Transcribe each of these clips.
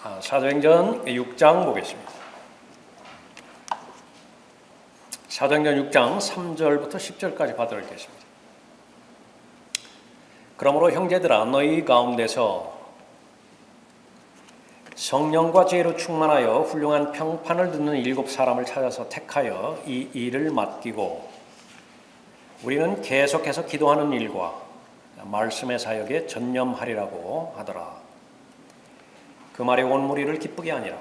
사도행전 6장 보겠습니다. 사도행전 6장 3절부터 10절까지 받도록 하겠습니다. 그러므로 형제들아 너희 가운데서 성령과 지혜로 충만하여 훌륭한 평판을 듣는 7 사람을 찾아서 택하여 이 일을 맡기고 우리는 계속해서 기도하는 일과 말씀의 사역에 전념하리라고 하더라. 그 말에 온 무리를 기쁘게 하니라.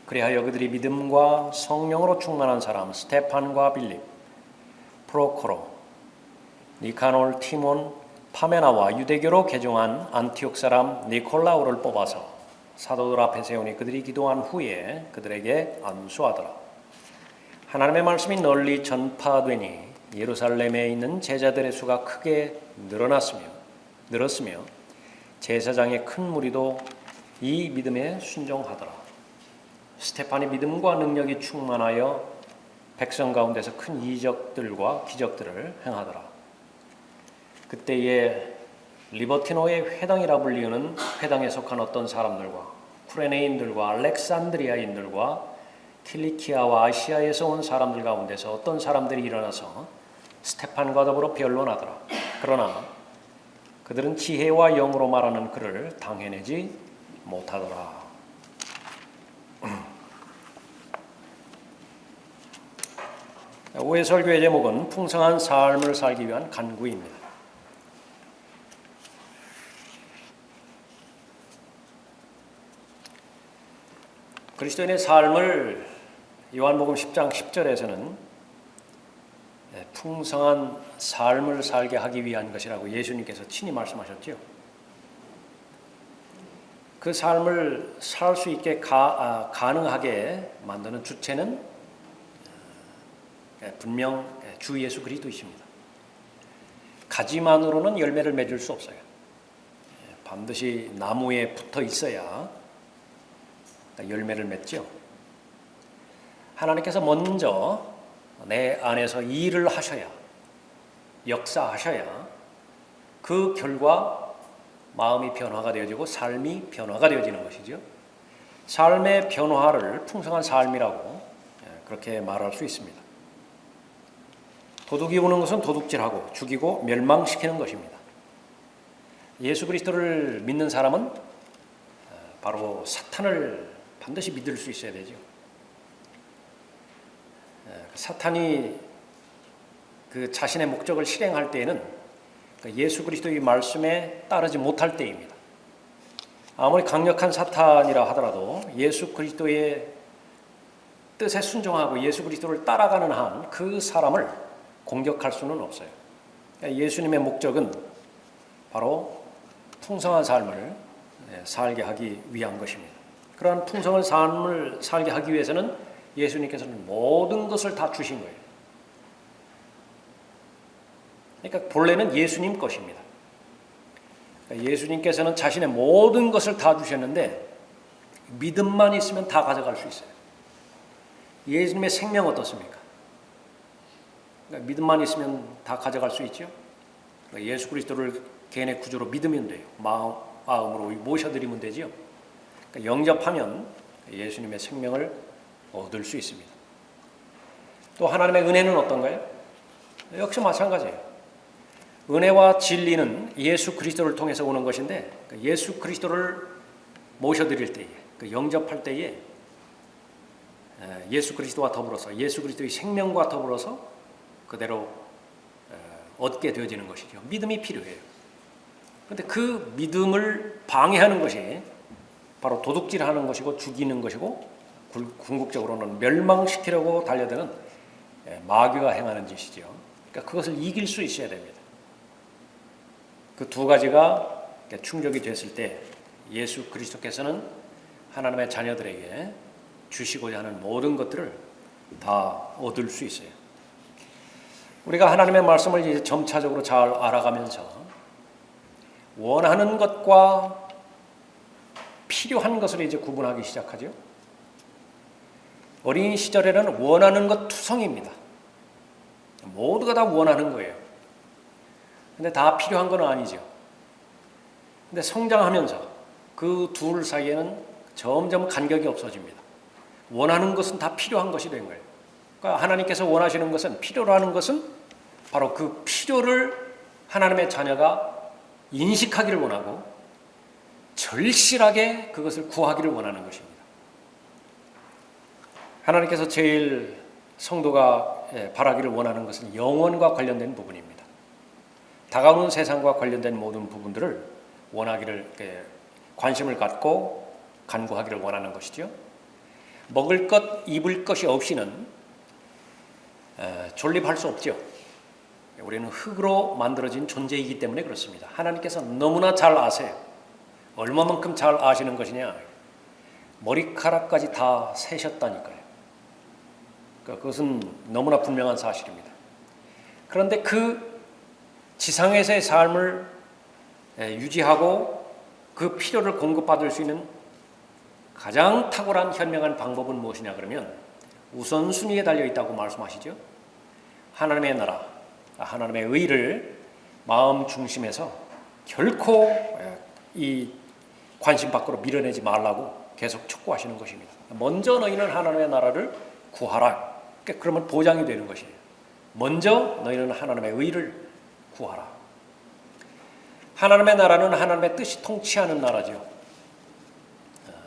그리하여 그들이 믿음과 성령으로 충만한 사람 스테판과 빌립, 프로코로, 니카놀, 티몬, 파메나와 유대교로 개종한 안티옥 사람 니콜라오를 뽑아서 사도들 앞에 세우니 그들이 기도한 후에 그들에게 안수하더라. 하나님의 말씀이 널리 전파되니 예루살렘에 있는 제자들의 수가 크게 늘었으며 제사장의 큰 무리도 이 믿음에 순종하더라. 스테판이 믿음과 능력이 충만하여 백성 가운데서 큰 이적들과 기적들을 행하더라. 그때에 리버티노의 회당이라 불리우는 회당에 속한 어떤 사람들과 쿠레네인들과 알렉산드리아인들과 킬리키아와 아시아에서 온 사람들 가운데서 어떤 사람들이 일어나서 스테판과 더불어 변론하더라. 그러나 그들은 지혜와 영으로 말하는 그를 당해내지 못하더라. 오해 설교의 제목은 풍성한 삶을 살기 위한 간구입니다. 그리스도인의 삶을 요한복음 10장 10절에서는 풍성한 삶을 살게 하기 위한 것이라고 예수님께서 친히 말씀하셨죠. 그 삶을 살 수 있게 가능하게 만드는 주체는 분명 주 예수 그리스도이십니다. 가지만으로는 열매를 맺을 수 없어요. 반드시 나무에 붙어 있어야 열매를 맺죠. 하나님께서 먼저 내 안에서 일을 하셔야, 역사하셔야 그 결과 마음이 변화가 되어지고 삶이 변화가 되어지는 것이죠. 삶의 변화를 풍성한 삶이라고 그렇게 말할 수 있습니다. 도둑이 오는 것은 도둑질하고 죽이고 멸망시키는 것입니다. 예수 그리스도를 믿는 사람은 바로 사탄을 반드시 믿을 수 있어야 되죠. 사탄이 그 자신의 목적을 실행할 때에는 예수 그리스도의 말씀에 따르지 못할 때입니다. 아무리 강력한 사탄이라 하더라도 예수 그리스도의 뜻에 순종하고 예수 그리스도를 따라가는 한 그 사람을 공격할 수는 없어요. 예수님의 목적은 바로 풍성한 삶을 살게 하기 위한 것입니다. 그러한 풍성한 삶을 살게 하기 위해서는 예수님께서는 모든 것을 다 주신 거예요. 그러니까 본래는 예수님 것입니다. 예수님께서는 자신의 모든 것을 다 주셨는데 믿음만 있으면 다 가져갈 수 있어요. 예수님의 생명 어떻습니까? 그러니까 믿음만 있으면 다 가져갈 수 있죠. 그러니까 예수 그리스도를 개인의 구주로 믿으면 돼요. 마음으로 모셔드리면 되죠. 그러니까 영접하면 예수님의 생명을 얻을 수 있습니다. 또 하나님의 은혜는 어떤가요? 역시 마찬가지예요. 은혜와 진리는 예수 그리스도를 통해서 오는 것인데 예수 그리스도를 모셔드릴 때에 영접할 때에 예수 그리스도와 더불어서 예수 그리스도의 생명과 더불어서 그대로 얻게 되어지는 것이죠. 믿음이 필요해요. 그런데 그 믿음을 방해하는 것이 바로 도둑질하는 것이고 죽이는 것이고 궁극적으로는 멸망시키려고 달려드는 마귀가 행하는 짓이죠. 그러니까 그것을 이길 수 있어야 됩니다. 그 두 가지가 충족이 됐을 때 예수 그리스도께서는 하나님의 자녀들에게 주시고자 하는 모든 것들을 다 얻을 수 있어요. 우리가 하나님의 말씀을 이제 점차적으로 잘 알아가면서 원하는 것과 필요한 것을 이제 구분하기 시작하죠. 어린 시절에는 원하는 것 투성입니다. 모두가 다 원하는 거예요. 근데 다 필요한 건 아니죠. 근데 성장하면서 그 둘 사이에는 점점 간격이 없어집니다. 원하는 것은 다 필요한 것이 된 거예요. 그러니까 하나님께서 원하시는 것은, 필요로 하는 것은 바로 그 필요를 하나님의 자녀가 인식하기를 원하고 절실하게 그것을 구하기를 원하는 것입니다. 하나님께서 제일 성도가 바라기를 원하는 것은 영혼과 관련된 부분입니다. 다가오는 세상과 관련된 모든 부분들을 원하기를, 관심을 갖고 간구하기를 원하는 것이죠. 먹을 것, 입을 것이 없이는 존립할 수 없죠. 우리는 흙으로 만들어진 존재이기 때문에 그렇습니다. 하나님께서 너무나 잘 아세요. 얼마만큼 잘 아시는 것이냐? 머리카락까지 다 세셨다니까요. 그것은 너무나 분명한 사실입니다. 그런데 그 지상에서의 삶을 유지하고 그 필요를 공급받을 수 있는 가장 탁월한 현명한 방법은 무엇이냐 그러면 우선순위에 달려있다고 말씀하시죠. 하나님의 나라, 하나님의 의를 마음 중심에서 결코 이 관심 밖으로 밀어내지 말라고 계속 촉구하시는 것입니다. 먼저 너희는 하나님의 나라를 구하라. 그러면 보장이 되는 것이에요. 먼저 너희는 하나님의 의를 구하라. 하나님의 나라는 하나님의 뜻이 통치하는 나라죠.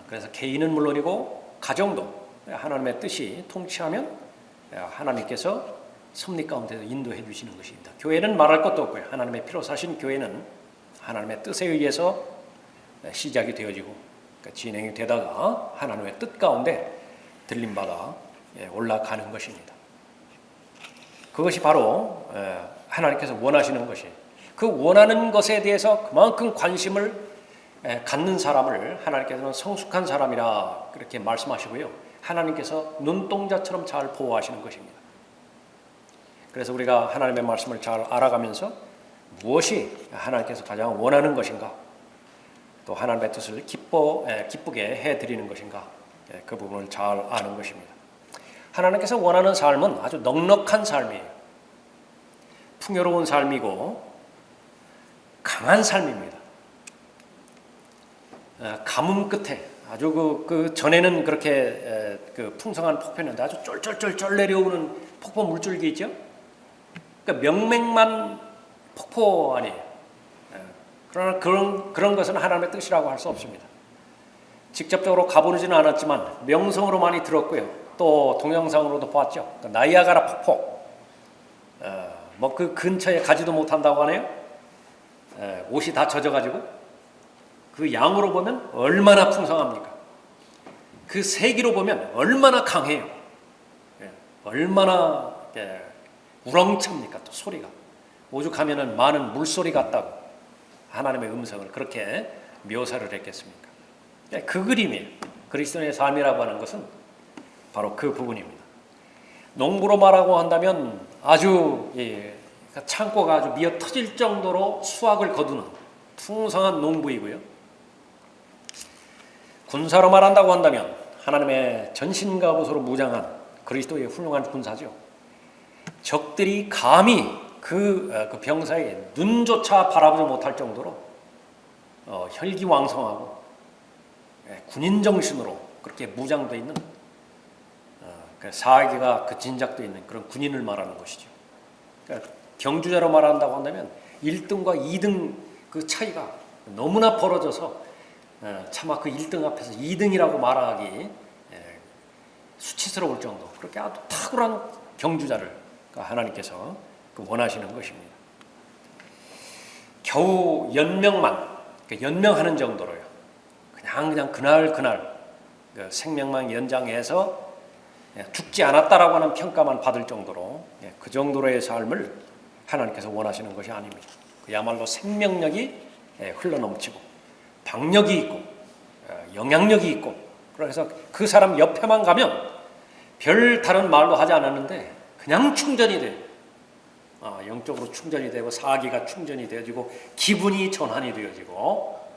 그래서 개인은 물론이고 가정도 하나님의 뜻이 통치하면 하나님께서 섭리 가운데서 인도해 주시는 것입니다. 교회는 말할 것도 없고요. 하나님의 피로 사신 교회는 하나님의 뜻에 의해서 시작이 되어지고 진행이 되다가 하나님의 뜻 가운데 들림받아 올라가는 것입니다. 그것이 바로 하나님께서 원하시는 것이에요. 그 원하는 것에 대해서 그만큼 관심을 갖는 사람을 하나님께서는 성숙한 사람이라 그렇게 말씀하시고요. 하나님께서 눈동자처럼 잘 보호하시는 것입니다. 그래서 우리가 하나님의 말씀을 잘 알아가면서 무엇이 하나님께서 가장 원하는 것인가, 또 하나님의 뜻을 기쁘게 해드리는 것인가, 그 부분을 잘 아는 것입니다. 하나님께서 원하는 삶은 아주 넉넉한 삶이에요. 풍요로운 삶이고 강한 삶입니다. 가뭄 끝에 아주 그 전에는 그렇게 풍성한 폭포였는데 아주 쫄쫄쫄쫄 내려오는 폭포 물줄기 있죠? 그러니까 명맥만 폭포 아니에요. 그러나 그런 것은 하나님의 뜻이라고 할 수 없습니다. 직접적으로 가보지는 않았지만 명성으로 많이 들었고요. 또 동영상으로도 봤죠. 나이아가라 폭포. 뭐 그 근처에 가지도 못한다고 하네요. 옷이 다 젖어가지고 그 양으로 보면 얼마나 풍성합니까? 그 세기로 보면 얼마나 강해요. 얼마나 우렁찹니까? 또 소리가 오죽하면은 많은 물소리 같다고 하나님의 음성을 그렇게 묘사를 했겠습니까? 그 그림이에요. 그리스도인의 삶이라고 하는 것은 바로 그 부분입니다. 농부로 말하고 한다면 아주 창고가 아주 미어 터질 정도로 수확을 거두는 풍성한 농부이고요. 군사로 말한다고 한다면 하나님의 전신갑옷으로 무장한 그리스도의 훌륭한 군사죠. 적들이 감히 그 병사의 눈조차 바라보지 못할 정도로 혈기왕성하고 군인 정신으로 그렇게 무장되어 있는 사기가 진작되어 있는 그런 군인을 말하는 것이죠. 그러니까 경주자로 말한다고 한다면 1등과 2등 그 차이가 너무나 벌어져서 차마 그 1등 앞에서 2등이라고 말하기 수치스러울 정도, 그렇게 아주 탁월한 경주자를 하나님께서 원하시는 것입니다. 겨우 연명하는 정도로요. 그냥 그날 생명만 연장해서 죽지 않았다라고 하는 평가만 받을 정도로 그 정도로의 삶을 하나님께서 원하시는 것이 아닙니다. 그야말로 생명력이 흘러넘치고 박력이 있고 영향력이 있고, 그래서 그 사람 옆에만 가면 별 다른 말도 하지 않았는데 그냥 충전이 돼요. 영적으로 충전이 되고 사기가 충전이 되어지고 기분이 전환이 되어지고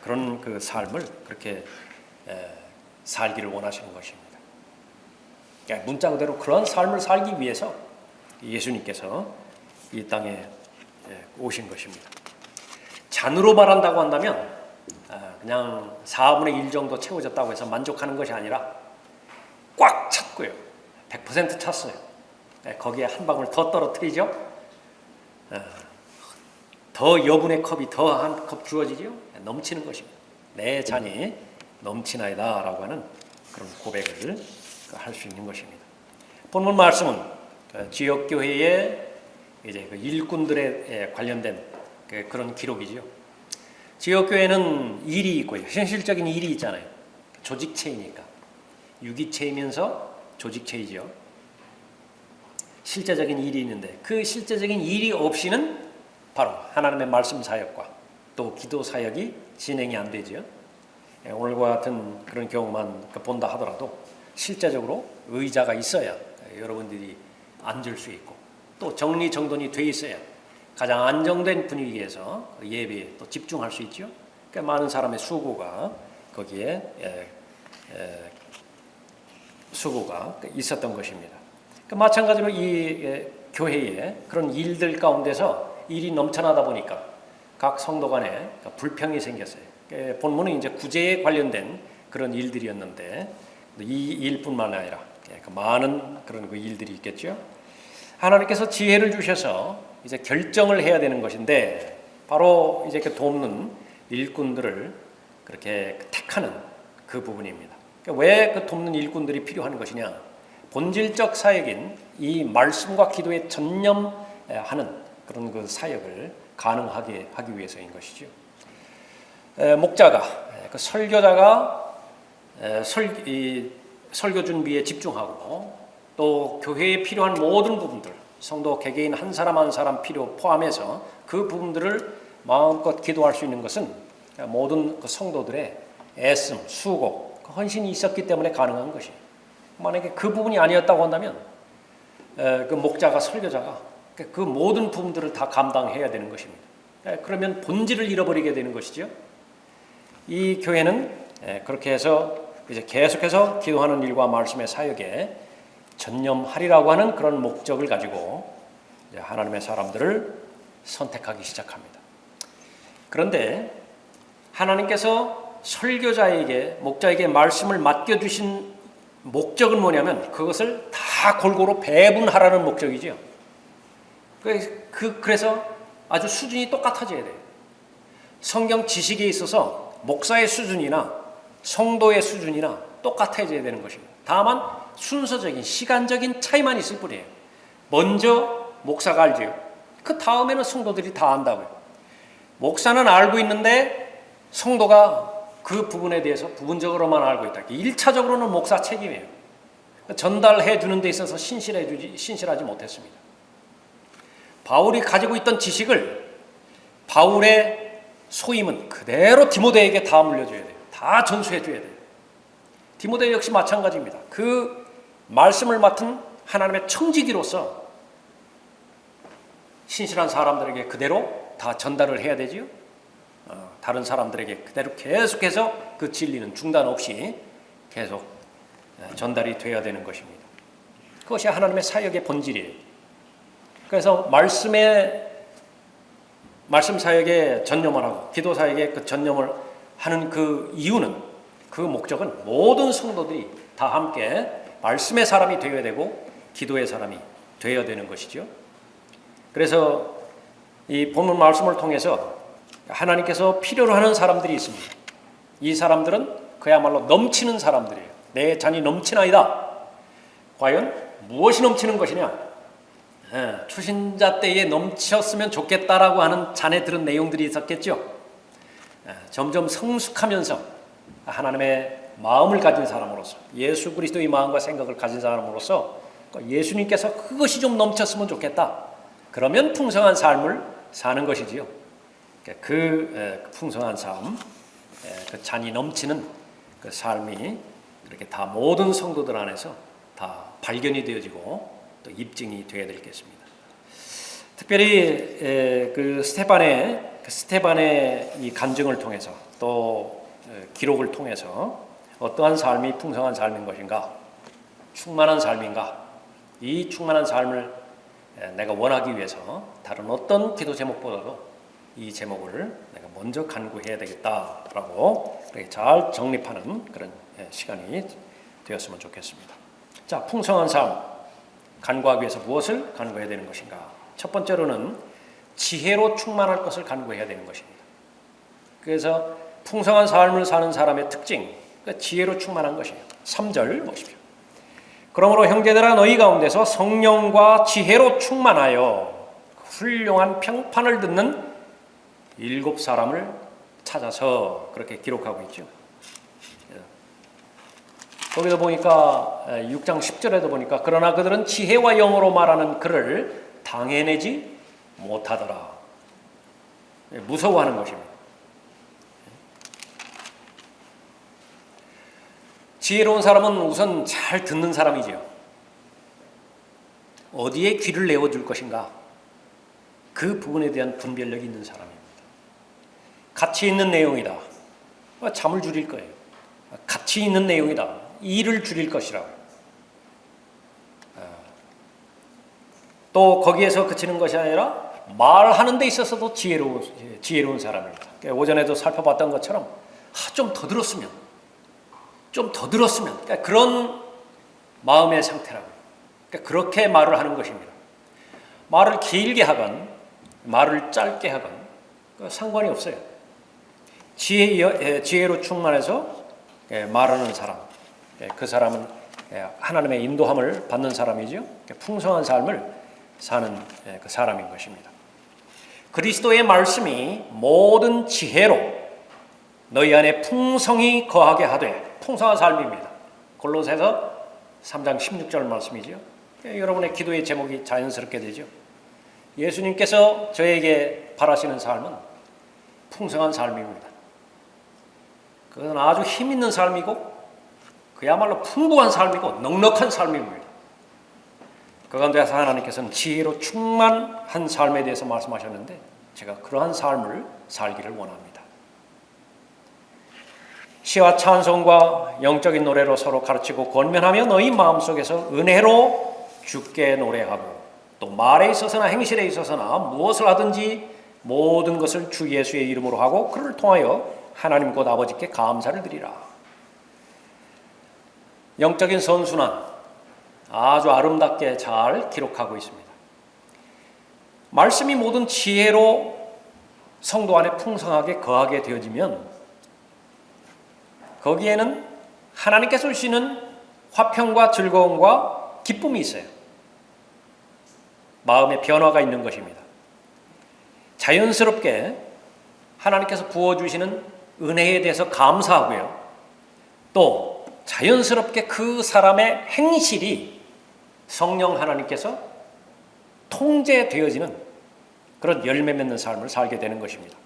그런 그 삶을 그렇게 살기를 원하시는 것입니다. 문자 그대로 그런 삶을 살기 위해서 예수님께서 이 땅에 오신 것입니다. 잔으로 말한다고 한다면 그냥 4분의 1 정도 채워졌다고 해서 만족하는 것이 아니라 꽉 찼고요. 100% 찼어요. 거기에 한 방울 더 떨어뜨리죠. 더 여분의 컵이 더 한 컵 주어지죠. 넘치는 것입니다. 내 잔이 넘치나이다 라고 하는 그런 고백을 할 수 있는 것입니다. 본문 말씀은 지역교회의 이제 그 일꾼들에 관련된 그런 기록이죠. 지역교회는 일이 있고요. 현실적인 일이 있잖아요. 조직체이니까. 유기체이면서 조직체이죠. 실제적인 일이 있는데 그 실제적인 일이 없이는 바로 하나님의 말씀 사역과 또 기도 사역이 진행이 안 되죠. 오늘과 같은 그런 경우만 본다 하더라도 실제적으로 의자가 있어야 여러분들이 앉을 수 있고 또 정리정돈이 돼 있어야 가장 안정된 분위기에서 예배에 또 집중할 수 있죠. 그러니까 많은 사람의 수고가 거기에 수고가 있었던 것입니다. 그러니까 마찬가지로 이 교회에 그런 일들 가운데서 일이 넘쳐나다 보니까 각 성도 간에 불평이 생겼어요. 본문은 이제 구제에 관련된 그런 일들이었는데 이 일뿐만 아니라 많은 그런 그 일들이 있겠죠. 하나님께서 지혜를 주셔서 이제 결정을 해야 되는 것인데 바로 이제 돕는 일꾼들을 그렇게 택하는 그 부분입니다. 왜 그 돕는 일꾼들이 필요한 것이냐? 본질적 사역인 이 말씀과 기도에 전념하는 그런 그 사역을 가능하게 하기 위해서인 것이죠. 목자가, 그 설교자가 설교 준비에 집중하고 또 교회에 필요한 모든 부분들, 성도 개개인 한 사람 한 사람 필요 포함해서 그 부분들을 마음껏 기도할 수 있는 것은 모든 그 성도들의 애씀, 수고, 헌신이 있었기 때문에 가능한 것이에요. 만약에 그 부분이 아니었다고 한다면 그 목자가, 설교자가 그 모든 부분들을 다 감당해야 되는 것입니다. 그러면 본질을 잃어버리게 되는 것이죠. 이 교회는 그렇게 해서 이제 계속해서 기도하는 일과 말씀의 사역에 전념하리라고 하는 그런 목적을 가지고 하나님의 사람들을 선택하기 시작합니다. 그런데 하나님께서 설교자에게, 목자에게 말씀을 맡겨주신 목적은 뭐냐면 그것을 다 골고루 배분하라는 목적이죠. 그래서 아주 수준이 똑같아져야 돼요. 성경 지식에 있어서 목사의 수준이나 성도의 수준이나 똑같아져야 되는 것입니다. 다만 순서적인 시간적인 차이만 있을 뿐이에요. 먼저 목사가 알지요. 그 다음에는 성도들이 다 안다고요. 목사는 알고 있는데 성도가 그 부분에 대해서 부분적으로만 알고 있다. 1차적으로는 목사 책임이에요. 전달해 주는 데 있어서 신실하지 못했습니다. 바울이 가지고 있던 지식을 바울의 소임은 그대로 디모데에게 다 물려줘야 돼요. 다 전수해 줘야 돼요. 디모데 역시 마찬가지입니다. 그 말씀을 맡은 하나님의 청지기로서 신실한 사람들에게 그대로 다 전달을 해야 되지요. 다른 사람들에게 그대로 계속해서 그 진리는 중단 없이 계속 전달이 되어야 되는 것입니다. 그것이 하나님의 사역의 본질이에요. 그래서 말씀 사역에 전념을 하고 기도 사역에 그 전념을 하는 그 이유는, 그 목적은 모든 성도들이 다 함께 말씀의 사람이 되어야 되고 기도의 사람이 되어야 되는 것이죠. 그래서 이 본문 말씀을 통해서 하나님께서 필요로 하는 사람들이 있습니다. 이 사람들은 그야말로 넘치는 사람들이에요. 내 잔이 넘치나이다. 과연 무엇이 넘치는 것이냐? 초신자 때에 넘쳤으면 좋겠다라고 하는 잔에 들은 내용들이 있었겠죠. 점점 성숙하면서 하나님의 마음을 가진 사람으로서, 예수 그리스도의 마음과 생각을 가진 사람으로서 예수님께서 그것이 좀 넘쳤으면 좋겠다. 그러면 풍성한 삶을 사는 것이지요. 그 풍성한 삶, 그 잔이 넘치는 그 삶이 그렇게 다 모든 성도들 안에서 다 발견이 되어지고 또 입증이 되어야 되겠습니다. 특별히 그 스테반의 이 간증을 통해서 또 기록을 통해서 어떠한 삶이 풍성한 삶인 것인가, 충만한 삶인가, 이 충만한 삶을 내가 원하기 위해서 다른 어떤 기도 제목보다도 이 제목을 내가 먼저 간구해야 되겠다라고 잘 정립하는 그런 시간이 되었으면 좋겠습니다. 자, 풍성한 삶 간구하기 위해서 무엇을 간구해야 되는 것인가? 첫 번째로는 지혜로 충만할 것을 간구해야 되는 것입니다. 그래서 풍성한 삶을 사는 사람의 특징, 그러니까 지혜로 충만한 것이에요. 3절 보십시오. 그러므로 형제들아 너희 가운데서 성령과 지혜로 충만하여 훌륭한 평판을 듣는 7사람을 찾아서 그렇게 기록하고 있죠. 거기서 보니까 6장 10절에도 보니까 그러나 그들은 지혜와 영어로 말하는 그를 당해내지 못하더라. 무서워하는 것입니다. 지혜로운 사람은 우선 잘 듣는 사람이지요. 어디에 귀를 내어줄 것인가? 그 부분에 대한 분별력이 있는 사람입니다. 가치 있는 내용이다. 잠을 줄일 거예요. 가치 있는 내용이다. 일을 줄일 것이라고. 또 거기에서 그치는 것이 아니라 말하는 데 있어서도 지혜로운 사람입니다. 오전에도 살펴봤던 것처럼 좀 더 들었으면 그러니까 그런 마음의 상태라고. 그러니까 그렇게 말을 하는 것입니다. 말을 길게 하건 말을 짧게 하건 상관이 없어요. 지혜로 충만해서 말하는 사람, 그 사람은 하나님의 인도함을 받는 사람이죠. 풍성한 삶을 사는 그 사람인 것입니다. 그리스도의 말씀이 모든 지혜로 너희 안에 풍성히 거하게 하되, 풍성한 삶입니다. 골로새서 3장 16절 말씀이죠. 여러분의 기도의 제목이 자연스럽게 되죠. 예수님께서 저에게 바라시는 삶은 풍성한 삶입니다. 그것은 아주 힘 있는 삶이고 그야말로 풍부한 삶이고 넉넉한 삶입니다. 그 가운데서 하나님께서는 지혜로 충만한 삶에 대해서 말씀하셨는데 제가 그러한 삶을 살기를 원합니다. 시와 찬송과 영적인 노래로 서로 가르치고 권면하며 너희 마음속에서 은혜로 주께 노래하고 또 말에 있어서나 행실에 있어서나 무엇을 하든지 모든 것을 주 예수의 이름으로 하고 그를 통하여 하나님 곧 아버지께 감사를 드리라. 영적인 선순환 아주 아름답게 잘 기록하고 있습니다. 말씀이 모든 지혜로 성도 안에 풍성하게 거하게 되어지면 거기에는 하나님께서 주시는 화평과 즐거움과 기쁨이 있어요. 마음의 변화가 있는 것입니다. 자연스럽게 하나님께서 부어주시는 은혜에 대해서 감사하고요. 또 자연스럽게 그 사람의 행실이 성령 하나님께서 통제되어지는 그런 열매 맺는 삶을 살게 되는 것입니다.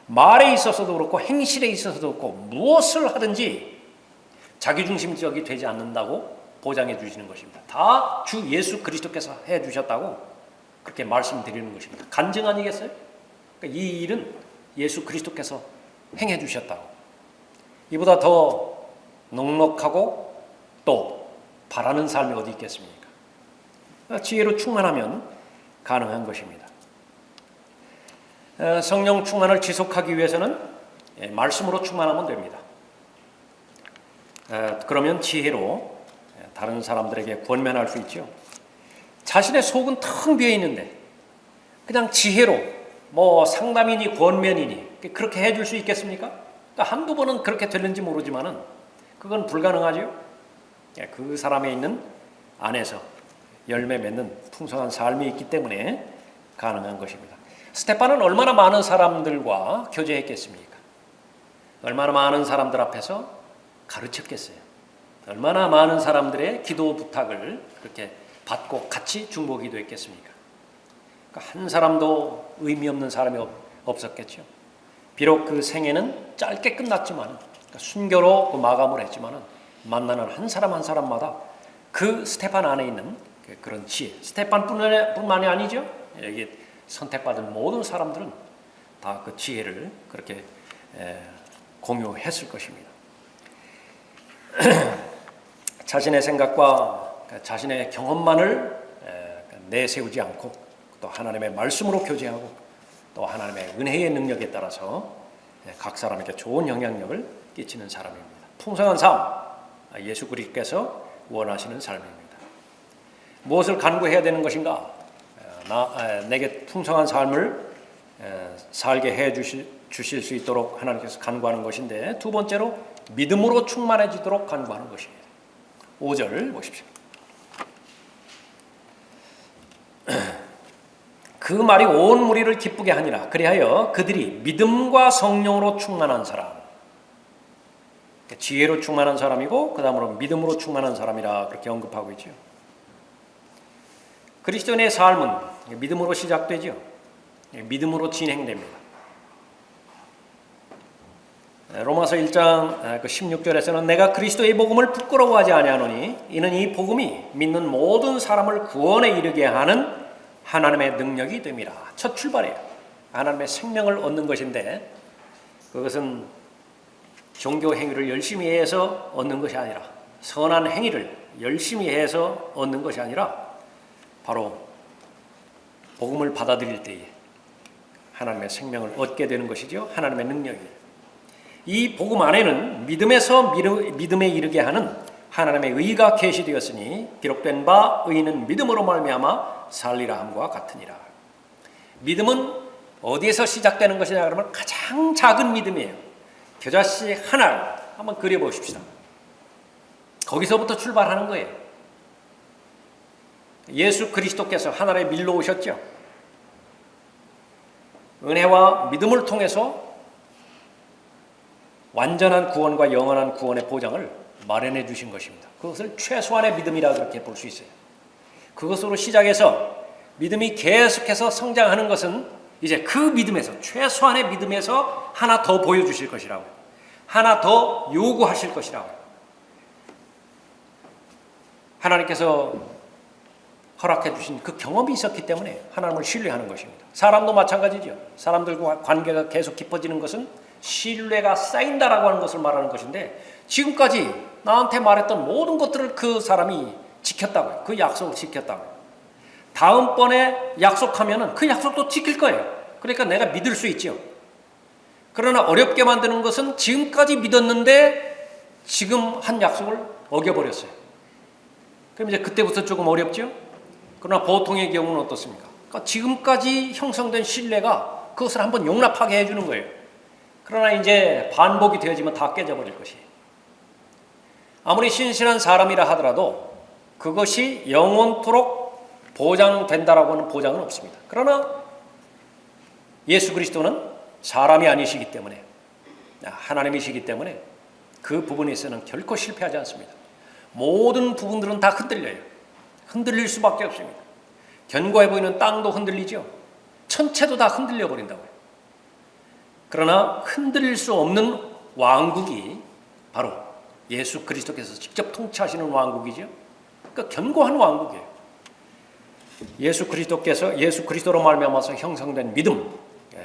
말에 있어서도 그렇고 행실에 있어서도 그렇고 무엇을 하든지 자기중심적이 되지 않는다고 보장해 주시는 것입니다. 다 주 예수 그리스도께서 해 주셨다고 그렇게 말씀드리는 것입니다. 간증 아니겠어요? 그러니까 이 일은 예수 그리스도께서 행해 주셨다고. 이보다 더 넉넉하고 또 바라는 삶이 어디 있겠습니까? 지혜로 충만하면 가능한 것입니다. 성령 충만을 지속하기 위해서는 말씀으로 충만하면 됩니다. 그러면 지혜로 다른 사람들에게 권면할 수 있죠. 자신의 속은 텅 비어 있는데 그냥 지혜로 상담이니 권면이니 그렇게 해줄 수 있겠습니까? 그러니까 한두 번은 그렇게 되는지 모르지만은 그건 불가능하죠. 그 사람에 있는 안에서 열매 맺는 풍성한 삶이 있기 때문에 가능한 것입니다. 스데반은 얼마나 많은 사람들과 교제했겠습니까? 얼마나 많은 사람들 앞에서 가르쳤겠어요? 얼마나 많은 사람들의 기도 부탁을 그렇게 받고 같이 중보기도 했겠습니까? 그러니까 한 사람도 의미 없는 사람이 없었겠죠. 비록 그 생애는 짧게 끝났지만, 그러니까 순교로 마감을 했지만 만나는 한 사람 한 사람마다 그 스데반 안에 있는 그런 지혜, 스데반뿐만이 아니죠. 여기 선택받은 모든 사람들은 다 그 지혜를 그렇게 공유했을 것입니다. 자신의 생각과 자신의 경험만을 내세우지 않고 또 하나님의 말씀으로 교제하고 또 하나님의 은혜의 능력에 따라서 각 사람에게 좋은 영향력을 끼치는 사람입니다. 풍성한 삶, 예수 그리스도께서 원하시는 삶입니다. 무엇을 간구해야 되는 것인가? 내게 풍성한 삶을 살게 해 주실 수 있도록 하나님께서 간구하는 것인데, 두 번째로 믿음으로 충만해지도록 간구하는 것입니다. 5절 보십시오. 그 말이 온 무리를 기쁘게 하니라. 그리하여 그들이 믿음과 성령으로 충만한 사람, 지혜로 충만한 사람이고 그 다음으로 믿음으로 충만한 사람이라 그렇게 언급하고 있죠. 그리스도인의 삶은 믿음으로 시작되죠. 믿음으로 진행됩니다. 로마서 1장 16절에서는 내가 그리스도의 복음을 부끄러워하지 아니하노니 이는 이 복음이 믿는 모든 사람을 구원에 이르게 하는 하나님의 능력이 됨이라. 첫 출발이에요. 하나님의 생명을 얻는 것인데, 그것은 종교 행위를 열심히 해서 얻는 것이 아니라, 선한 행위를 열심히 해서 얻는 것이 아니라 바로 복음을 받아들일 때에 하나님의 생명을 얻게 되는 것이죠. 하나님의 능력이에요. 이 복음 안에는 믿음에서 믿음에 이르게 하는 하나님의 의가 계시되었으니 기록된 바 의인은 믿음으로 말미암아 살리라 함과 같으니라. 믿음은 어디에서 시작되는 것이냐 그러면 가장 작은 믿음이에요. 겨자씨 하나를 한번 그려보십시다. 거기서부터 출발하는 거예요. 예수 그리스도께서 하늘에 밀러 오셨죠. 은혜와 믿음을 통해서 완전한 구원과 영원한 구원의 보장을 마련해 주신 것입니다. 그것을 최소한의 믿음이라 그렇게 볼 수 있어요. 그것으로 시작해서 믿음이 계속해서 성장하는 것은 이제 그 믿음에서, 최소한의 믿음에서 하나 더 보여주실 것이라고, 하나 더 요구하실 것이라고. 하나님께서 허락해 주신 그 경험이 있었기 때문에 하나님을 신뢰하는 것입니다. 사람도 마찬가지죠. 사람들과 관계가 계속 깊어지는 것은 신뢰가 쌓인다라고 하는 것을 말하는 것인데, 지금까지 나한테 말했던 모든 것들을 그 사람이 지켰다고요. 그 약속을 지켰다고요. 다음번에 약속하면은 그 약속도 지킬 거예요. 그러니까 내가 믿을 수 있죠. 그러나 어렵게 만드는 것은 지금까지 믿었는데 지금 한 약속을 어겨버렸어요. 그럼 이제 그때부터 조금 어렵죠. 그러나 보통의 경우는 어떻습니까? 그러니까 지금까지 형성된 신뢰가 그것을 한번 용납하게 해주는 거예요. 그러나 이제 반복이 되어지면 다 깨져버릴 것이에요. 아무리 신실한 사람이라 하더라도 그것이 영원토록 보장된다라고 하는 보장은 없습니다. 그러나 예수 그리스도는 사람이 아니시기 때문에, 하나님이시기 때문에 그 부분에 있어서는 결코 실패하지 않습니다. 모든 부분들은 다 흔들려요. 흔들릴 수밖에 없습니다. 견고해 보이는 땅도 흔들리죠. 천체도 다 흔들려 버린다고요. 그러나 흔들릴 수 없는 왕국이 바로 예수 그리스도께서 직접 통치하시는 왕국이죠. 그러니까 견고한 왕국이에요. 예수 그리스도로 말미암아서 형성된 믿음,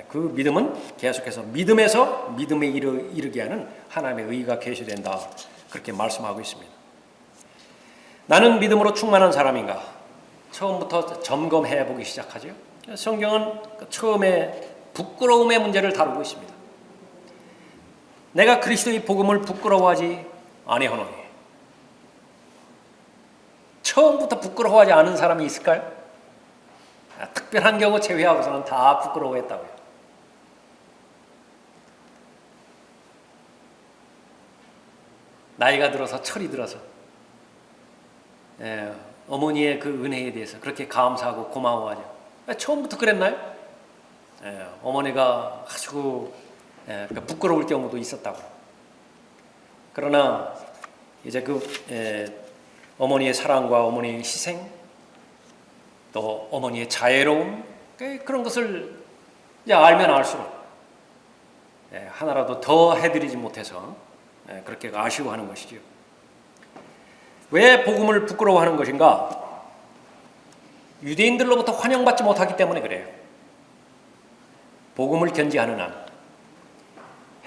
그 믿음은 계속해서 믿음에서 믿음에 이르게 하는 하나님의 의가 계시된다, 그렇게 말씀하고 있습니다. 나는 믿음으로 충만한 사람인가? 처음부터 점검해 보기 시작하죠. 성경은 처음에 부끄러움의 문제를 다루고 있습니다. 내가 그리스도의 복음을 부끄러워하지 아니하노니. 처음부터 부끄러워하지 않은 사람이 있을까요? 특별한 경우 제외하고서는 다 부끄러워했다고요. 나이가 들어서, 철이 들어서 어머니의 그 은혜에 대해서 그렇게 감사하고 고마워하죠. 처음부터 그랬나요? 어머니가 아주 부끄러울 경우도 있었다고. 그러나 이제 어머니의 사랑과 어머니의 희생, 또 어머니의 자애로움, 그런 것을 이제 알면 알수록 하나라도 더 해드리지 못해서 그렇게 아쉬워하는 것이죠. 왜 복음을 부끄러워하는 것인가? 유대인들로부터 환영받지 못하기 때문에 그래요. 복음을 견지하는 한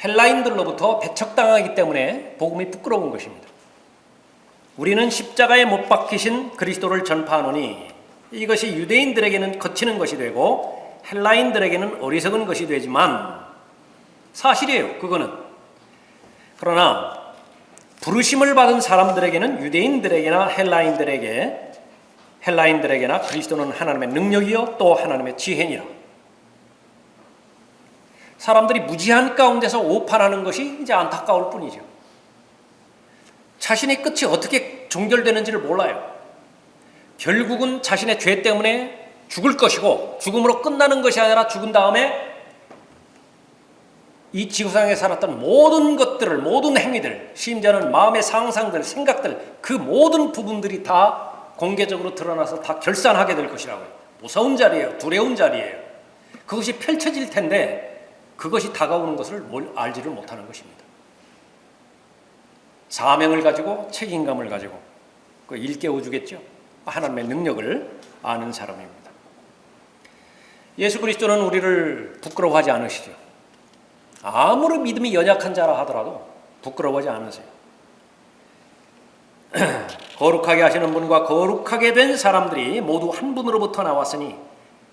헬라인들로부터 배척당하기 때문에 복음이 부끄러운 것입니다. 우리는 십자가에 못 박히신 그리스도를 전파하노니 이것이 유대인들에게는 거치는 것이 되고 헬라인들에게는 어리석은 것이 되지만 사실이에요. 그거는. 그러나 부르심을 받은 사람들에게는 유대인들에게나 헬라인들에게나 그리스도는 하나님의 능력이요 또 하나님의 지혜니라. 사람들이 무지한 가운데서 오판하는 것이 이제 안타까울 뿐이죠. 자신의 끝이 어떻게 종결되는지를 몰라요. 결국은 자신의 죄 때문에 죽을 것이고 죽음으로 끝나는 것이 아니라 죽은 다음에 이 지구상에 살았던 모든 것들을, 모든 행위들, 심지어는 마음의 상상들, 생각들, 그 모든 부분들이 다 공개적으로 드러나서 다 결산하게 될 것이라고요. 무서운 자리예요. 두려운 자리예요. 그것이 펼쳐질 텐데 그것이 다가오는 것을 알지를 못하는 것입니다. 사명을 가지고 책임감을 가지고 그 일깨워주겠죠. 하나님의 능력을 아는 사람입니다. 예수 그리스도는 우리를 부끄러워하지 않으시죠. 아무리 믿음이 연약한 자라 하더라도 부끄러워하지 않으세요. 거룩하게 하시는 분과 거룩하게 된 사람들이 모두 한 분으로부터 나왔으니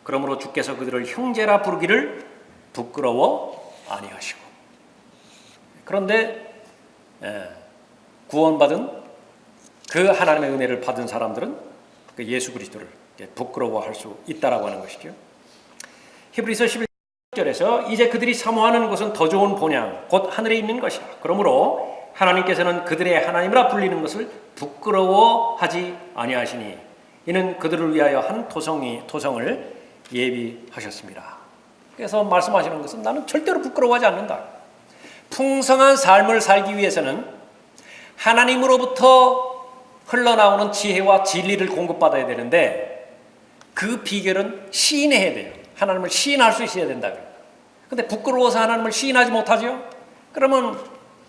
그러므로 주께서 그들을 형제라 부르기를 부끄러워 아니하시고. 그런데 구원받은 그 하나님의 은혜를 받은 사람들은 그 예수 그리스도를 부끄러워할 수 있다라고 하는 것이죠. 히브리서 11절에서 이제 그들이 사모하는 것은 더 좋은 본향 곧 하늘에 있는 것이라. 그러므로 하나님께서는 그들의 하나님이라 불리는 것을 부끄러워하지 아니하시니 이는 그들을 위하여 한 토성을 예비하셨습니다. 그래서 말씀하시는 것은 나는 절대로 부끄러워하지 않는다. 풍성한 삶을 살기 위해서는 하나님으로부터 흘러나오는 지혜와 진리를 공급받아야 되는데 그 비결은 시인해야 돼요. 하나님을 시인할 수 있어야 된다. 그런데 부끄러워서 하나님을 시인하지 못하죠. 그러면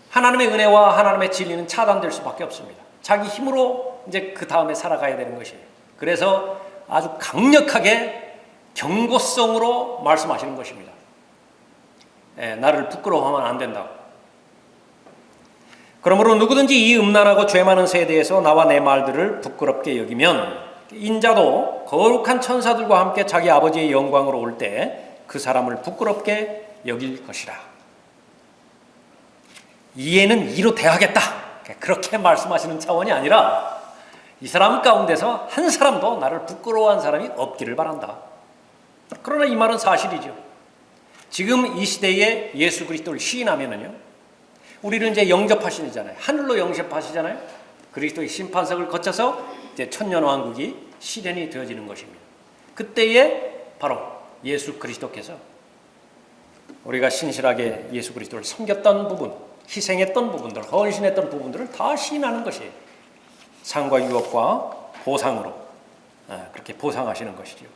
하나님의 은혜와 하나님의 진리는 차단될 수밖에 없습니다. 자기 힘으로 이제 그 다음에 살아가야 되는 것이에요. 그래서 아주 강력하게 경고성으로 말씀하시는 것입니다. 나를 부끄러워하면 안 된다고. 그러므로 누구든지 이 음란하고 죄 많은 세대에서 나와 내 말들을 부끄럽게 여기면 인자도 거룩한 천사들과 함께 자기 아버지의 영광으로 올 때 그 사람을 부끄럽게 여길 것이라. 이해는 이로 대하겠다. 그렇게 말씀하시는 차원이 아니라 이 사람 가운데서 한 사람도 나를 부끄러워한 사람이 없기를 바란다. 그러나 이 말은 사실이죠. 지금 이 시대에 예수 그리스도를 시인하면은요, 우리는 이제 영접하시잖아요. 하늘로 영접하시잖아요. 그리스도의 심판석을 거쳐서 이제 천년왕국이 실현이 되어지는 것입니다. 그때에 바로 예수 그리스도께서 우리가 신실하게 예수 그리스도를 섬겼던 부분, 희생했던 부분들, 헌신했던 부분들을 다 시인하는 것이에요. 상과 유업과 보상으로 그렇게 보상하시는 것이죠.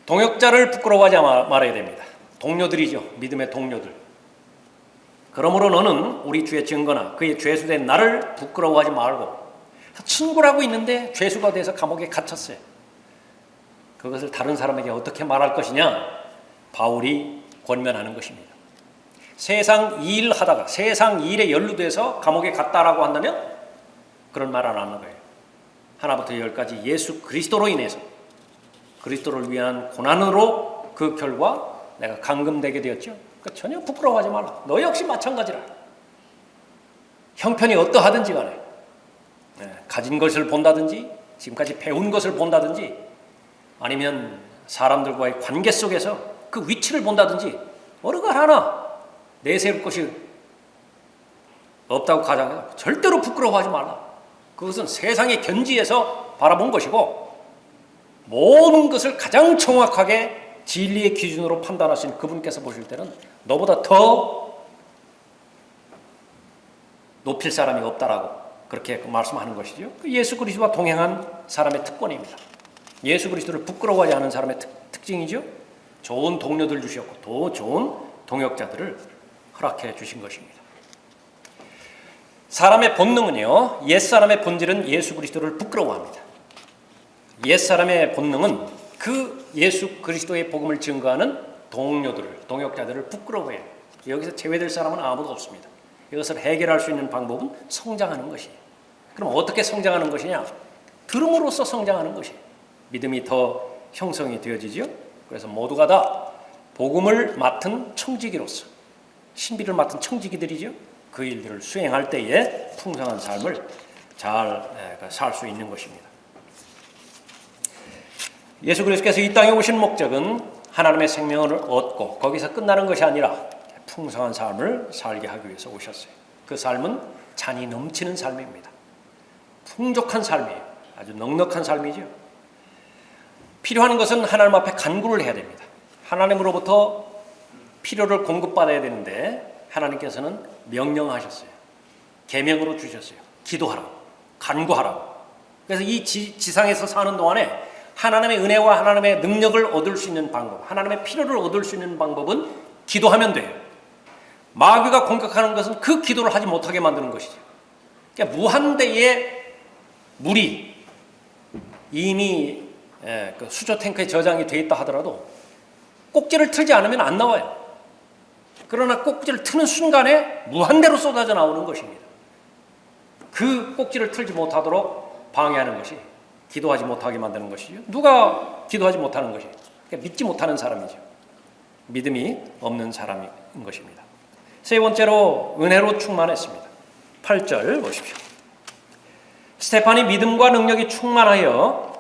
동역자를 부끄러워하지 말아야 됩니다. 동료들이죠. 믿음의 동료들. 그러므로 너는 우리 주의 증거나 그의 죄수된 나를 부끄러워하지 말고, 친구라고 있는데 죄수가 돼서 감옥에 갇혔어요. 그것을 다른 사람에게 어떻게 말할 것이냐? 바울이 권면하는 것입니다. 세상 일하다가 세상 일에 연루돼서 감옥에 갔다라고 한다면 그런 말 안 하는 거예요. 하나부터 열까지 예수 그리스도로 인해서 그리스도를 위한 고난으로 그 결과 내가 감금되게 되었죠. 그러니까 전혀 부끄러워하지 말라. 너 역시 마찬가지라. 형편이 어떠하든지 간에 가진 것을 본다든지 지금까지 배운 것을 본다든지 아니면 사람들과의 관계 속에서 그 위치를 본다든지 어느 걸 하나 내세울 것이 없다고 가장 절대로 부끄러워하지 말라. 그것은 세상의 견지에서 바라본 것이고 모든 것을 가장 정확하게 진리의 기준으로 판단하신 그분께서 보실 때는 너보다 더 높일 사람이 없다라고 그렇게 말씀하는 것이죠. 예수 그리스도와 동행한 사람의 특권입니다. 예수 그리스도를 부끄러워하지 않은 사람의 특징이죠. 좋은 동료들 주셨고 더 좋은 동역자들을 허락해 주신 것입니다. 사람의 본능은요, 옛사람의 본질은 예수 그리스도를 부끄러워합니다. 옛사람의 본능은 그 예수 그리스도의 복음을 증거하는 동역자들을 부끄러워해요. 여기서 제외될 사람은 아무도 없습니다. 이것을 해결할 수 있는 방법은 성장하는 것이에요. 그럼 어떻게 성장하는 것이냐? 들음으로써 성장하는 것이에요. 믿음이 더 형성이 되어지죠. 그래서 모두가 다 복음을 맡은 청지기로서 신비를 맡은 청지기들이죠. 그 일들을 수행할 때에 풍성한 삶을 잘 살 수 있는 것입니다. 예수 그리스도께서 이 땅에 오신 목적은 하나님의 생명을 얻고 거기서 끝나는 것이 아니라 풍성한 삶을 살게 하기 위해서 오셨어요. 그 삶은 잔이 넘치는 삶입니다. 풍족한 삶이에요. 아주 넉넉한 삶이죠. 필요한 것은 하나님 앞에 간구를 해야 됩니다. 하나님으로부터 필요를 공급받아야 되는데 하나님께서는 명령하셨어요. 계명으로 주셨어요. 기도하라고, 간구하라고. 그래서 이 지상에서 사는 동안에 하나님의 은혜와 하나님의 능력을 얻을 수 있는 방법, 하나님의 필요를 얻을 수 있는 방법은 기도하면 돼요. 마귀가 공격하는 것은 그 기도를 하지 못하게 만드는 것이죠. 그러니까 무한대의 물이 이미 그 수조 탱크에 저장이 되어 있다 하더라도 꼭지를 틀지 않으면 안 나와요. 그러나 꼭지를 트는 순간에 무한대로 쏟아져 나오는 것입니다. 그 꼭지를 틀지 못하도록 방해하는 것이 기도하지 못하게 만드는 것이죠. 누가 기도하지 못하는 것이에요? 그러니까 믿지 못하는 사람이죠. 믿음이 없는 사람인 것입니다. 세 번째로 은혜로 충만했습니다. 8절 보십시오. 스데반이 믿음과 능력이 충만하여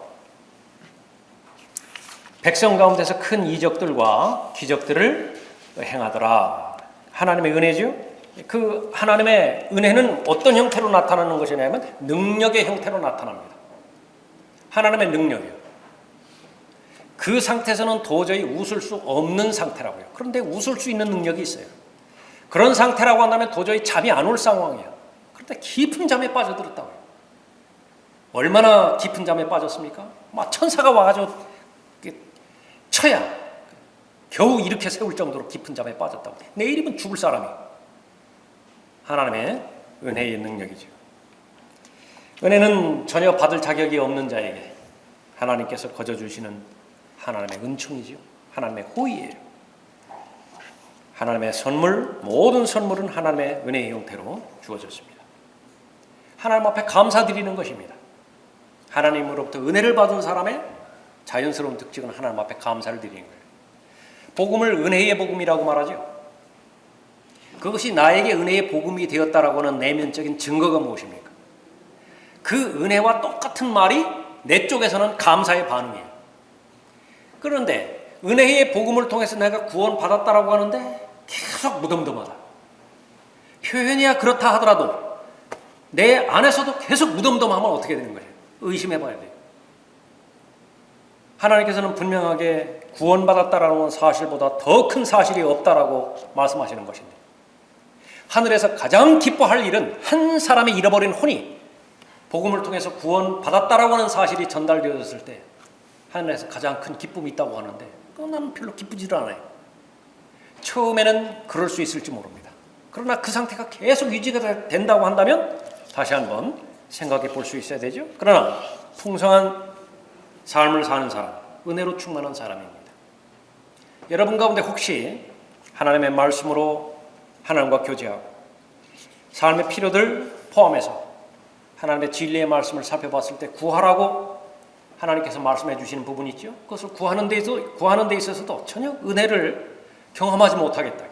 백성 가운데서 큰 이적들과 기적들을 행하더라. 하나님의 은혜죠. 그 하나님의 은혜는 어떤 형태로 나타나는 것이냐면 능력의 형태로 나타납니다. 하나님의 능력이요. 그 상태에서는 도저히 웃을 수 없는 상태라고요. 그런데 웃을 수 있는 능력이 있어요. 그런 상태라고 한다면 도저히 잠이 안 올 상황이에요. 그런데 깊은 잠에 빠져들었다고요. 얼마나 깊은 잠에 빠졌습니까? 막 천사가 와가지고 쳐야 겨우 이렇게 세울 정도로 깊은 잠에 빠졌다고. 내일이면 죽을 사람이. 하나님의 은혜의 능력이죠. 은혜는 전혀 받을 자격이 없는 자에게 하나님께서 거저주시는 하나님의 은총이죠. 하나님의 호의예요. 하나님의 선물, 모든 선물은 하나님의 은혜의 형태로 주어졌습니다. 하나님 앞에 감사드리는 것입니다. 하나님으로부터 은혜를 받은 사람의 자연스러운 특징은 하나님 앞에 감사를 드리는 거예요. 복음을 은혜의 복음이라고 말하죠. 그것이 나에게 은혜의 복음이 되었다라고 하는 내면적인 증거가 무엇입니까? 그 은혜와 똑같은 말이 내 쪽에서는 감사의 반응이에요. 그런데 은혜의 복음을 통해서 내가 구원받았다라고 하는데 계속 무덤덤하다. 표현이야 그렇다 하더라도 내 안에서도 계속 무덤덤하면 어떻게 되는 거예요? 의심해 봐야 돼요. 하나님께서는 분명하게 구원받았다라는 사실보다 더 큰 사실이 없다라고 말씀하시는 것인데 하늘에서 가장 기뻐할 일은 한 사람의 잃어버린 혼이 복음을 통해서 구원받았다라고 하는 사실이 전달되어졌을 때 하늘에서 가장 큰 기쁨이 있다고 하는데 나는 별로 기쁘지도 않아요. 처음에는 그럴 수 있을지 모릅니다. 그러나 그 상태가 계속 유지가 된다고 한다면 다시 한번 생각해 볼 수 있어야 되죠. 그러나 풍성한 삶을 사는 사람, 은혜로 충만한 사람입니다. 여러분 가운데 혹시 하나님의 말씀으로 하나님과 교제하고 삶의 필요들 포함해서 하나님의 진리의 말씀을 살펴봤을 때 구하라고 하나님께서 말씀해 주시는 부분이 있죠. 그것을 구하는 데 있어서도 전혀 은혜를 경험하지 못하겠다.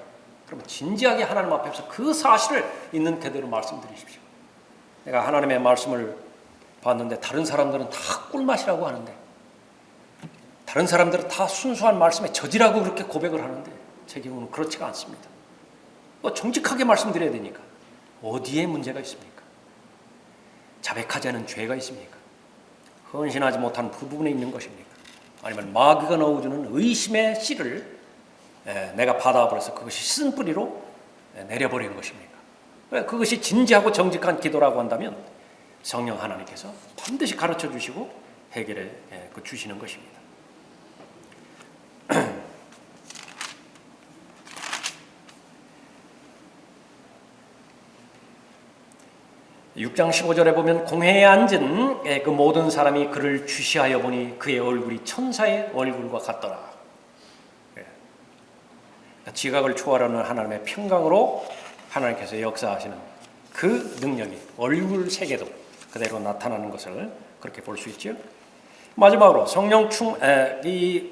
그러면 진지하게 하나님 앞에서 그 사실을 있는 그대로 말씀드리십시오. 내가 하나님의 말씀을 봤는데 다른 사람들은 다 꿀맛이라고 하는데 다른 사람들은 다 순수한 말씀에 저지라고 그렇게 고백을 하는데 제 경우는 그렇지가 않습니다. 정직하게 말씀드려야 되니까 어디에 문제가 있습니까? 자백하지 않은 죄가 있습니까? 헌신하지 못한 그 부분에 있는 것입니까? 아니면 마귀가 넣어주는 의심의 씨를 내가 받아버려서 그것이 쓴 뿌리로 내려버리는 것입니까? 그것이 진지하고 정직한 기도라고 한다면 성령 하나님께서 반드시 가르쳐 주시고 해결해 주시는 것입니다. 6장 15절에 보면 공회에 앉은 그 모든 사람이 그를 주시하여 보니 그의 얼굴이 천사의 얼굴과 같더라. 지각을 초월하는 하나님의 평강으로 하나님께서 역사하시는 그 능력이 얼굴 세계도 그대로 나타나는 것을 그렇게 볼 수 있죠. 마지막으로 성령 이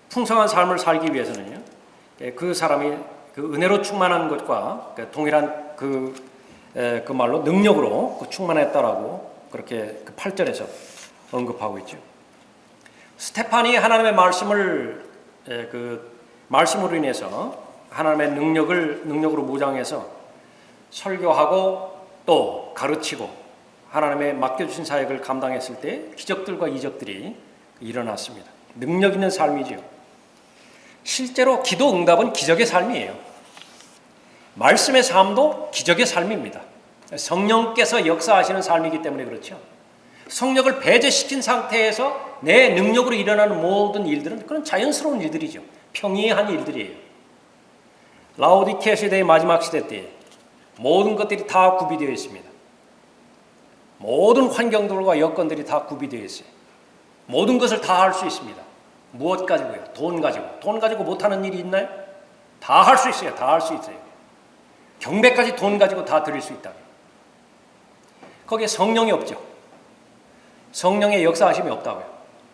풍성한 삶을 살기 위해서는요, 그 사람이 그 그 은혜로 충만한 것과 동일한 그 말로 능력으로 충만했다라고 그렇게 그 8절에서 언급하고 있죠. 스테판이 하나님의 말씀을 그 말씀으로 인해서 하나님의 능력으로 무장해서 설교하고 또 가르치고 하나님의 맡겨주신 사역을 감당했을 때 기적들과 이적들이 일어났습니다. 능력 있는 삶이지요. 실제로 기도 응답은 기적의 삶이에요. 말씀의 삶도 기적의 삶입니다. 성령께서 역사하시는 삶이기 때문에 그렇죠. 성령을 배제시킨 상태에서 내 능력으로 일어나는 모든 일들은 그런 자연스러운 일들이죠. 평이한 일들이에요. 라오디케아 시대의 마지막 시대 때 모든 것들이 다 구비되어 있습니다. 모든 환경들과 여건들이 다 구비되어 있어요. 모든 것을 다 할 수 있습니다. 무엇 가지고요? 돈 가지고. 돈 가지고 못하는 일이 있나요? 다 할 수 있어요. 다 할 수 있어요. 경배까지 돈 가지고 다 드릴 수 있다. 거기에 성령이 없죠. 성령의 역사하심이 없다고요.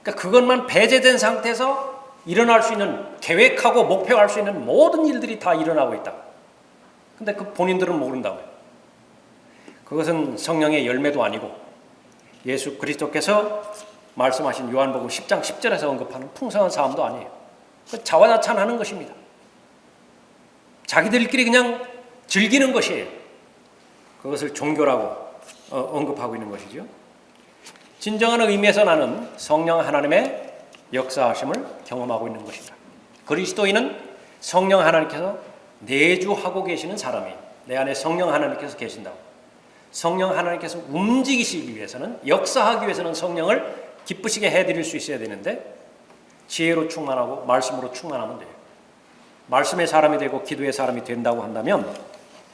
그러니까 그것만 배제된 상태에서 일어날 수 있는, 계획하고 목표할 수 있는 모든 일들이 다 일어나고 있다. 근데 그 본인들은 모른다고요. 그것은 성령의 열매도 아니고 예수 그리스도께서 말씀하신 요한복음 10장 10절에서 언급하는 풍성한 삶도 아니에요. 자화자찬하는 것입니다. 자기들끼리 그냥 즐기는 것이에요. 그것을 종교라고 언급하고 있는 것이죠. 진정한 의미에서 나는 성령 하나님의 역사하심을 경험하고 있는 것입니다. 그리스도인은 성령 하나님께서 내주하고 계시는 사람이에요. 내 안에 성령 하나님께서 계신다고. 성령 하나님께서 움직이시기 위해서는, 역사하기 위해서는 성령을 기쁘시게 해드릴 수 있어야 되는데 지혜로 충만하고 말씀으로 충만하면 돼요. 말씀의 사람이 되고 기도의 사람이 된다고 한다면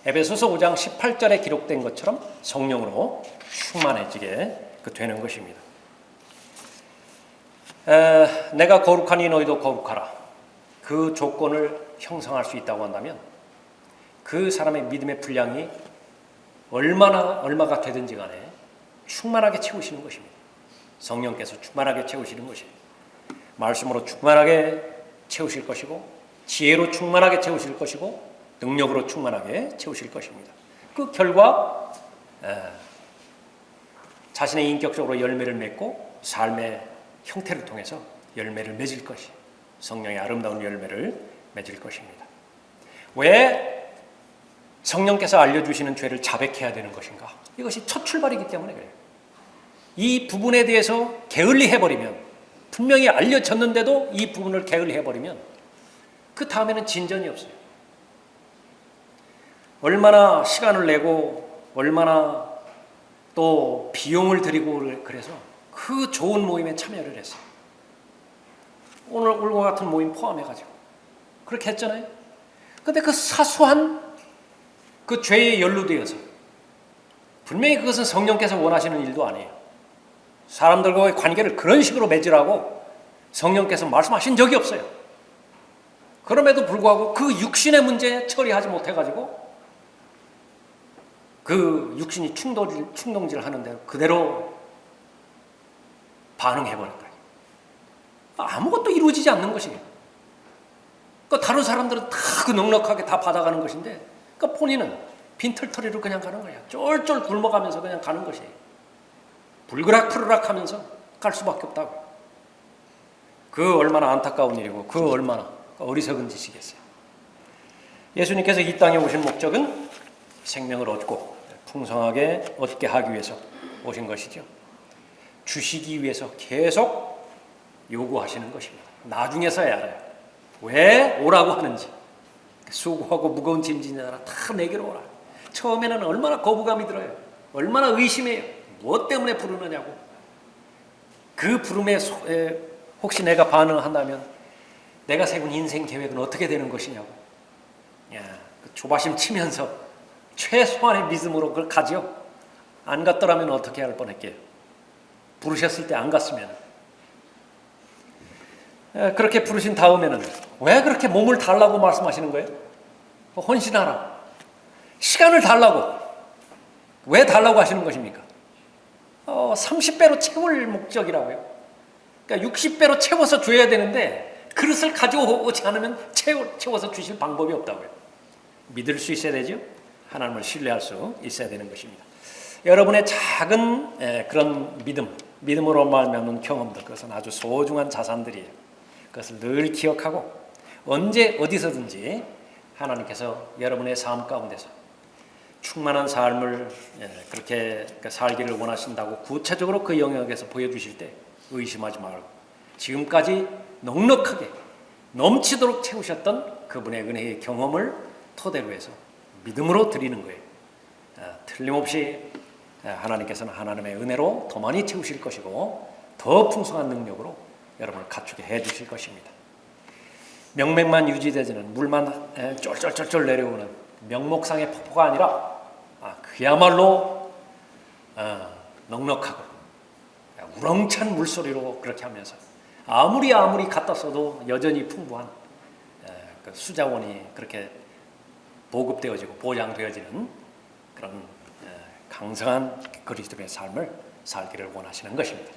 에베소서 5장 18절에 기록된 것처럼 성령으로 충만해지게 되는 것입니다. 내가 거룩하니 너희도 거룩하라. 그 조건을 형성할 수 있다고 한다면 그 사람의 믿음의 분량이 얼마가 되든지 간에 충만하게 채우시는 것입니다. 성령께서 충만하게 채우시는 것입니다. 말씀으로 충만하게 채우실 것이고 지혜로 충만하게 채우실 것이고 능력으로 충만하게 채우실 것입니다. 그 결과 자신의 인격적으로 열매를 맺고 삶의 형태를 통해서 열매를 맺을 것이, 성령의 아름다운 열매를 맺을 것입니다. 왜 성령께서 알려주시는 죄를 자백해야 되는 것인가? 이것이 첫 출발이기 때문에 그래요. 이 부분에 대해서 게을리해버리면, 분명히 알려졌는데도 이 부분을 게을리해버리면 그 다음에는 진전이 없어요. 얼마나 시간을 내고 얼마나 또 비용을 들이고 그래서 그 좋은 모임에 참여를 했어요. 오늘과 같은 모임 포함해가지고 그렇게 했잖아요. 근데 그 사소한 그 죄에 연루되어서 분명히 그것은 성령께서 원하시는 일도 아니에요. 사람들과의 관계를 그런 식으로 맺으라고 성령께서 말씀하신 적이 없어요. 그럼에도 불구하고 그 육신의 문제 처리하지 못해가지고 그 육신이 충동질을 하는 대로 그대로 반응해버렸다. 아무것도 이루어지지 않는 것이에요. 그러니까 다른 사람들은 다 그 넉넉하게 다 받아가는 것인데, 그러니까 본인은 빈털터리로 그냥 가는 거야. 쫄쫄 굶어가면서 그냥 가는 것이에요. 불그락푸르락 하면서 갈 수밖에 없다고. 그 얼마나 안타까운 일이고 그 얼마나 어리석은 짓이겠어요. 예수님께서 이 땅에 오신 목적은 생명을 얻고 풍성하게 얻게 하기 위해서 오신 것이죠. 주시기 위해서 계속 요구하시는 것입니다. 나중에서야 알아요. 왜 오라고 하는지. 수고하고 무거운 짐진 자라 다 내게로 오라. 처음에는 얼마나 거부감이 들어요. 얼마나 의심해요. 무엇 때문에 부르느냐고. 그 부름에 혹시 내가 반응한다면 내가 세운 인생 계획은 어떻게 되는 것이냐고. 그 조바심 치면서 최소한의 믿음으로 그걸 가죠. 안 갔더라면 어떻게 할 뻔했게요. 부르셨을 때 안 갔으면. 그렇게 부르신 다음에는 왜 그렇게 몸을 달라고 말씀하시는 거예요? 헌신하라. 시간을 달라고. 왜 달라고 하시는 것입니까? 30배로 채울 목적이라고요. 그러니까 60배로 채워서 줘야 되는데 그릇을 가지고 오지 않으면 채워서 주실 방법이 없다고요. 믿을 수 있어야 되죠. 하나님을 신뢰할 수 있어야 되는 것입니다. 여러분의 작은 그런 믿음으로 말미암는 경험들, 그것은 아주 소중한 자산들이에요. 그것을 늘 기억하고 언제 어디서든지 하나님께서 여러분의 삶 가운데서 충만한 삶을 그렇게 살기를 원하신다고 구체적으로 그 영역에서 보여주실 때 의심하지 말고 지금까지 넉넉하게 넘치도록 채우셨던 그분의 은혜의 경험을 토대로 해서 믿음으로 드리는 거예요. 틀림없이 하나님께서는 하나님의 은혜로 더 많이 채우실 것이고 더 풍성한 능력으로 여러분을 갖추게 해주실 것입니다. 명맥만 유지되지는 물만 쫄쫄쫄쫄 내려오는 명목상의 폭포가 아니라 그야말로 넉넉하고 우렁찬 물소리로 그렇게 하면서 아무리 갖다 써도 여전히 풍부한 그 수자원이 그렇게 보급되어지고 보장되어지는 그런 강성한 그리스도의 삶을 살기를 원하시는 것입니다.